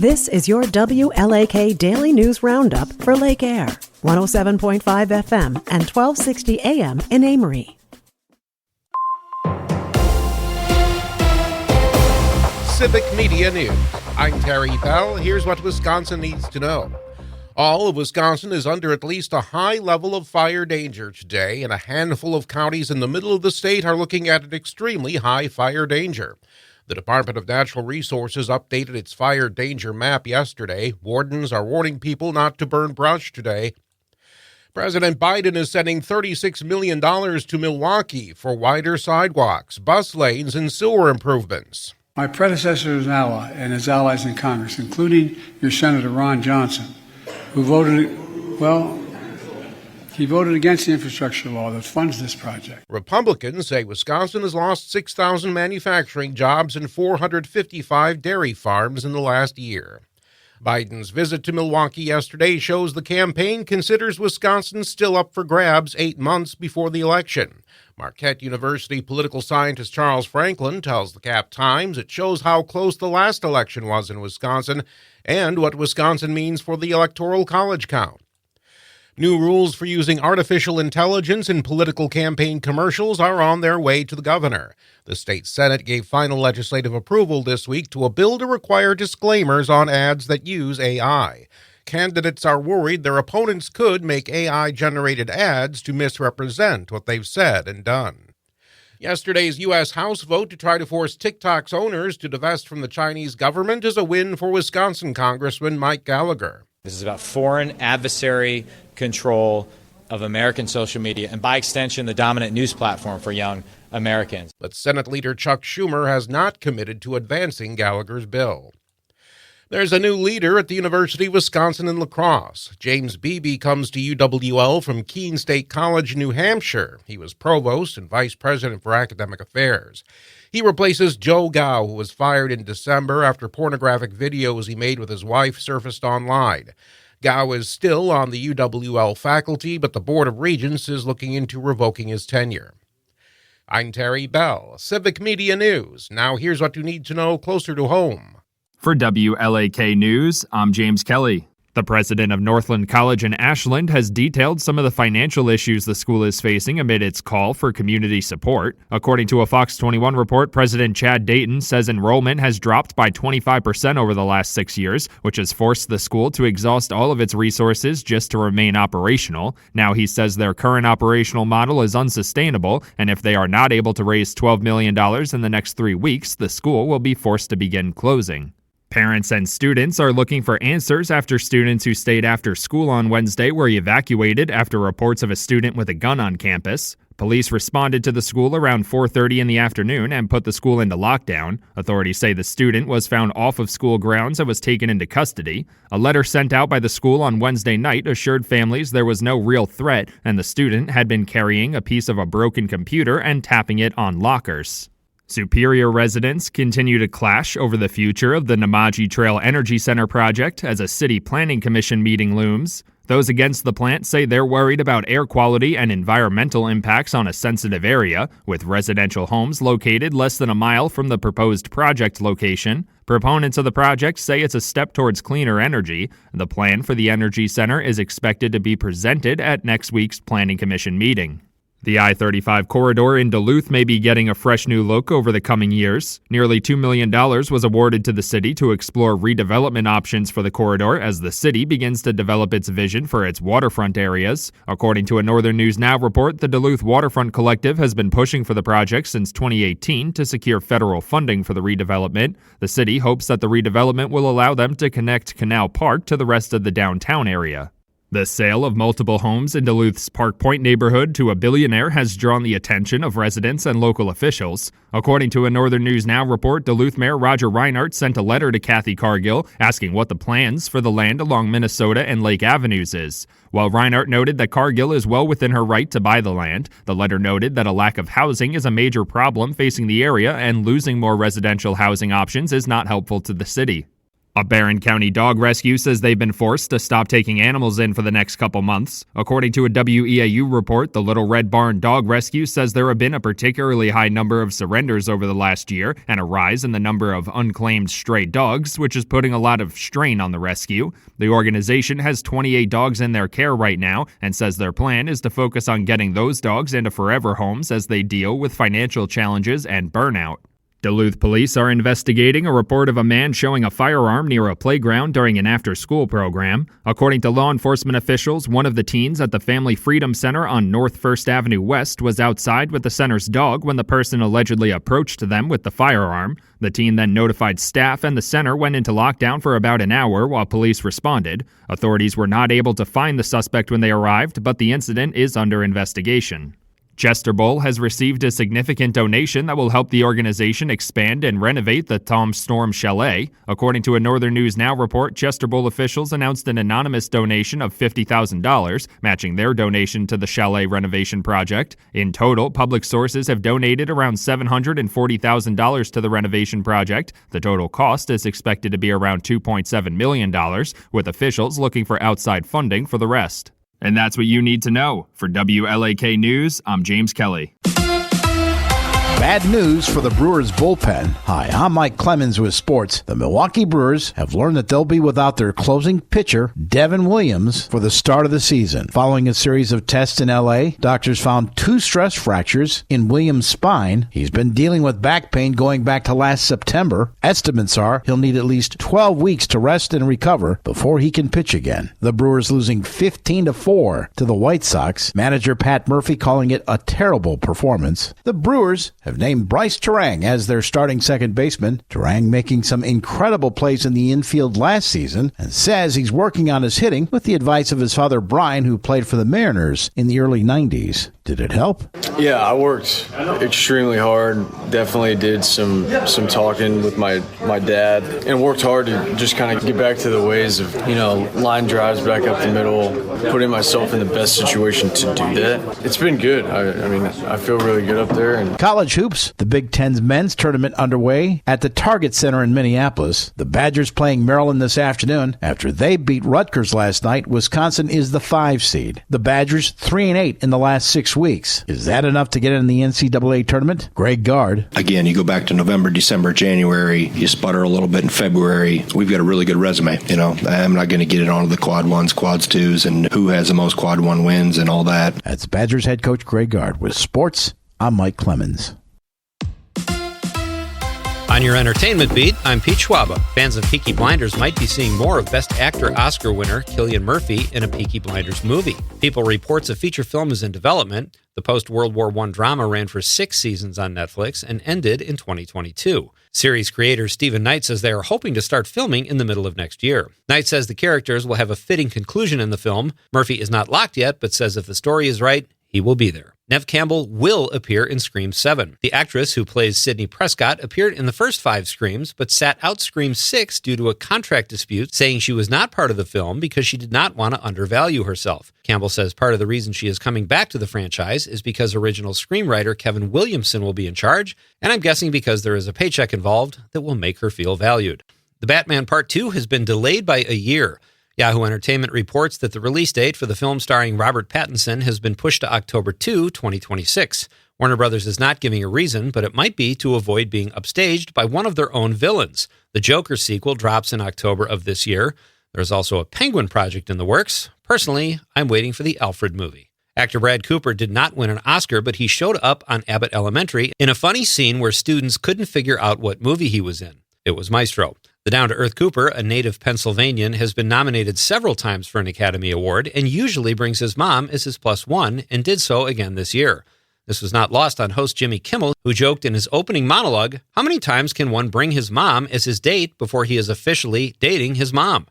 This is your WLAK Daily News Roundup for Lake Air, 107.5 FM and 1260 AM in Amory. Civic Media News. I'm Terry Bell. Here's what Wisconsin needs to know. All of Wisconsin is under at least a high level of fire danger today, and a handful of counties in the middle of the state are looking at an extremely high fire danger. The Department of Natural Resources updated its fire danger map yesterday. Wardens are warning people not to burn brush today. President Biden is sending $36 million to Milwaukee for wider sidewalks, bus lanes, and sewer improvements. My predecessor is an ally and his allies in Congress, including your Senator Ron Johnson, who he voted against the infrastructure law that funds this project. Republicans say Wisconsin has lost 6,000 manufacturing jobs and 455 dairy farms in the last year. Biden's visit to Milwaukee yesterday shows the campaign considers Wisconsin still up for grabs 8 months before the election. Marquette University political scientist Charles Franklin tells the Cap Times it shows how close the last election was in Wisconsin and what Wisconsin means for the Electoral College count. New rules for using artificial intelligence in political campaign commercials are on their way to the governor. The state Senate gave final legislative approval this week to a bill to require disclaimers on ads that use AI. Candidates are worried their opponents could make AI-generated ads to misrepresent what they've said and done. Yesterday's U.S. House vote to try to force TikTok's owners to divest from the Chinese government is a win for Wisconsin Congressman Mike Gallagher. This is about foreign adversary control of American social media and, by extension, the dominant news platform for young Americans. But Senate Leader Chuck Schumer has not committed to advancing Gallagher's bill. There's a new leader at the University of Wisconsin in La Crosse. James Beebe comes to UWL from Keene State College, New Hampshire. He was provost and vice president for academic affairs. He replaces Joe Gao, who was fired in December after pornographic videos he made with his wife surfaced online. Gao is still on the UWL faculty, but the Board of Regents is looking into revoking his tenure. I'm Terry Bell, Civic Media News. Now here's what you need to know closer to home. For WLAK News, I'm James Kelly. The president of Northland College in Ashland has detailed some of the financial issues the school is facing amid its call for community support. According to a Fox 21 report, President Chad Dayton says enrollment has dropped by 25% over the last 6 years, which has forced the school to exhaust all of its resources just to remain operational. Now he says their current operational model is unsustainable, and if they are not able to raise $12 million in the next 3 weeks, the school will be forced to begin closing. Parents and students are looking for answers after students who stayed after school on Wednesday were evacuated after reports of a student with a gun on campus. Police responded to the school around 4:30 in the afternoon and put the school into lockdown. Authorities say the student was found off of school grounds and was taken into custody. A letter sent out by the school on Wednesday night assured families there was no real threat and the student had been carrying a piece of a broken computer and tapping it on lockers. Superior residents continue to clash over the future of the Namaji Trail Energy Center project as a city planning commission meeting looms. Those against the plant say they're worried about air quality and environmental impacts on a sensitive area, with residential homes located less than a mile from the proposed project location. Proponents of the project say it's a step towards cleaner energy. The plan for the energy center is expected to be presented at next week's Planning Commission meeting. The I-35 corridor in Duluth may be getting a fresh new look over the coming years. Nearly $2 million was awarded to the city to explore redevelopment options for the corridor as the city begins to develop its vision for its waterfront areas. According to a Northern News Now report, the Duluth Waterfront Collective has been pushing for the project since 2018 to secure federal funding for the redevelopment. The city hopes that the redevelopment will allow them to connect Canal Park to the rest of the downtown area. The sale of multiple homes in Duluth's Park Point neighborhood to a billionaire has drawn the attention of residents and local officials. According to a Northern News Now report, Duluth Mayor Roger Reinhardt sent a letter to Kathy Cargill asking what the plans for the land along Minnesota and Lake Avenues is. While Reinhardt noted that Cargill is well within her right to buy the land, the letter noted that a lack of housing is a major problem facing the area and losing more residential housing options is not helpful to the city. A Barron County dog rescue says they've been forced to stop taking animals in for the next couple months. According to a WEAU report, the Little Red Barn Dog Rescue says there have been a particularly high number of surrenders over the last year and a rise in the number of unclaimed stray dogs, which is putting a lot of strain on the rescue. The organization has 28 dogs in their care right now and says their plan is to focus on getting those dogs into forever homes as they deal with financial challenges and burnout. Duluth police are investigating a report of a man showing a firearm near a playground during an after-school program. According to law enforcement officials, one of the teens at the Family Freedom Center on North 1st Avenue West was outside with the center's dog when the person allegedly approached them with the firearm. The teen then notified staff and the center went into lockdown for about an hour while police responded. Authorities were not able to find the suspect when they arrived, but the incident is under investigation. Chester Bowl has received a significant donation that will help the organization expand and renovate the Tom Storm Chalet. According to a Northern News Now report, Chester Bowl officials announced an anonymous donation of $50,000, matching their donation to the chalet renovation project. In total, public sources have donated around $740,000 to the renovation project. The total cost is expected to be around $2.7 million, with officials looking for outside funding for the rest. And that's what you need to know. For WLAK News, I'm James Kelly. Bad news for the Brewers bullpen. Hi, I'm Mike Clemens with sports. The Milwaukee Brewers have learned that they'll be without their closing pitcher, Devin Williams, for the start of the season. Following a series of tests in L.A., doctors found 2 stress fractures in Williams' spine. He's been dealing with back pain going back to last September. Estimates are he'll need at least 12 weeks to rest and recover before he can pitch again. The Brewers losing 15-4 to the White Sox. Manager Pat Murphy calling it a terrible performance. The Brewers have named Bryce Turang as their starting second baseman. Turang making some incredible plays in the infield last season and says he's working on his hitting with the advice of his father Brian, who played for the Mariners in the early 90s. Did it help? Yeah, I worked extremely hard. Definitely did some talking with my dad and worked hard to just kind of get back to the ways of, line drives back up the middle, putting myself in the best situation to do that. It's been good. I feel really good up there. And college hoops, the Big Ten's men's tournament underway at the Target Center in Minneapolis. The Badgers playing Maryland this afternoon. After they beat Rutgers last night, Wisconsin is the 5 seed. The Badgers 3-8 in the last 6 weeks. Is that enough to get in the NCAA tournament? Greg Gard. Again, you go back to November, December, January, you sputter a little bit in February. We've got a really good resume. I'm not going to get it onto the quad 1s, quads 2s, and who has the most quad 1 wins and all that. That's Badgers head coach Greg Gard. With sports, I'm Mike Clemens. On your entertainment beat, I'm Pete Schwaba. Fans of Peaky Blinders might be seeing more of Best Actor Oscar winner Cillian Murphy in a Peaky Blinders movie. People reports a feature film is in development. The post-World War I drama ran for 6 seasons on Netflix and ended in 2022. Series creator Stephen Knight says they are hoping to start filming in the middle of next year. Knight says the characters will have a fitting conclusion in the film. Murphy is not locked yet, but says if the story is right, he will be there. Neve Campbell will appear in Scream 7. The actress who plays Sidney Prescott appeared in the first 5 Screams, but sat out Scream 6 due to a contract dispute, saying she was not part of the film because she did not want to undervalue herself. Campbell says part of the reason she is coming back to the franchise is because original screenwriter Kevin Williamson will be in charge, and I'm guessing because there is a paycheck involved that will make her feel valued. The Batman Part 2 has been delayed by a year. Yahoo Entertainment reports that the release date for the film starring Robert Pattinson has been pushed to October 2, 2026. Warner Brothers is not giving a reason, but it might be to avoid being upstaged by one of their own villains. The Joker sequel drops in October of this year. There's also a Penguin project in the works. Personally, I'm waiting for the Alfred movie. Actor Brad Cooper did not win an Oscar, but he showed up on Abbott Elementary in a funny scene where students couldn't figure out what movie he was in. It was Maestro. The down-to-earth Cooper, a native Pennsylvanian, has been nominated several times for an Academy Award and usually brings his mom as his +1 and did so again this year. This was not lost on host Jimmy Kimmel, who joked in his opening monologue, how many times can one bring his mom as his date before he is officially dating his mom?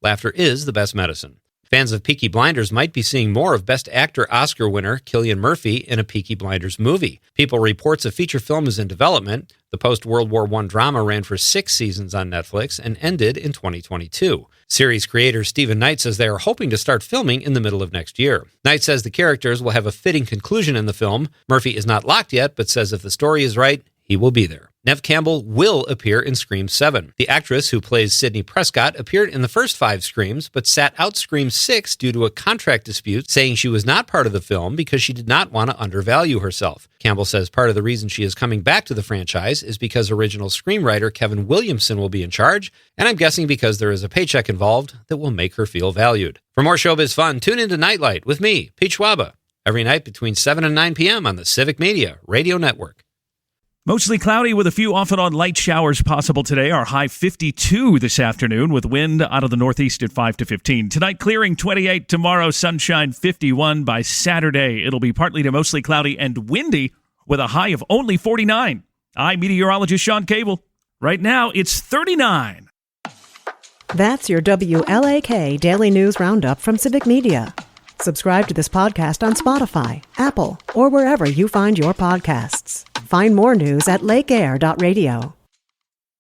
Laughter is the best medicine. Fans of Peaky Blinders might be seeing more of Best Actor Oscar winner Cillian Murphy in a Peaky Blinders movie. People reports a feature film is in development. The post-World War I drama ran for 6 seasons on Netflix and ended in 2022. Series creator Stephen Knight says they are hoping to start filming in the middle of next year. Knight says the characters will have a fitting conclusion in the film. Murphy is not locked yet, but says if the story is right, he will be there. Neve Campbell will appear in Scream 7. The actress who plays Sidney Prescott appeared in the first 5 Screams, but sat out Scream 6 due to a contract dispute, saying she was not part of the film because she did not want to undervalue herself. Campbell says part of the reason she is coming back to the franchise is because original screenwriter Kevin Williamson will be in charge, and I'm guessing because there is a paycheck involved that will make her feel valued. For more showbiz fun, tune into Nightlight with me, Pete Schwaba, every night between 7 and 9 p.m. on the Civic Media Radio Network. Mostly cloudy with a few off and on light showers possible today. Our high 52 this afternoon with wind out of the northeast at 5 to 15. Tonight clearing 28. Tomorrow sunshine 51. By Saturday it'll be partly to mostly cloudy and windy with a high of only 49. I'm meteorologist Sean Cable. Right now it's 39. That's your WLAK Daily News Roundup from Civic Media. Subscribe to this podcast on Spotify, Apple, or wherever you find your podcasts. Find more news at lakeair.radio.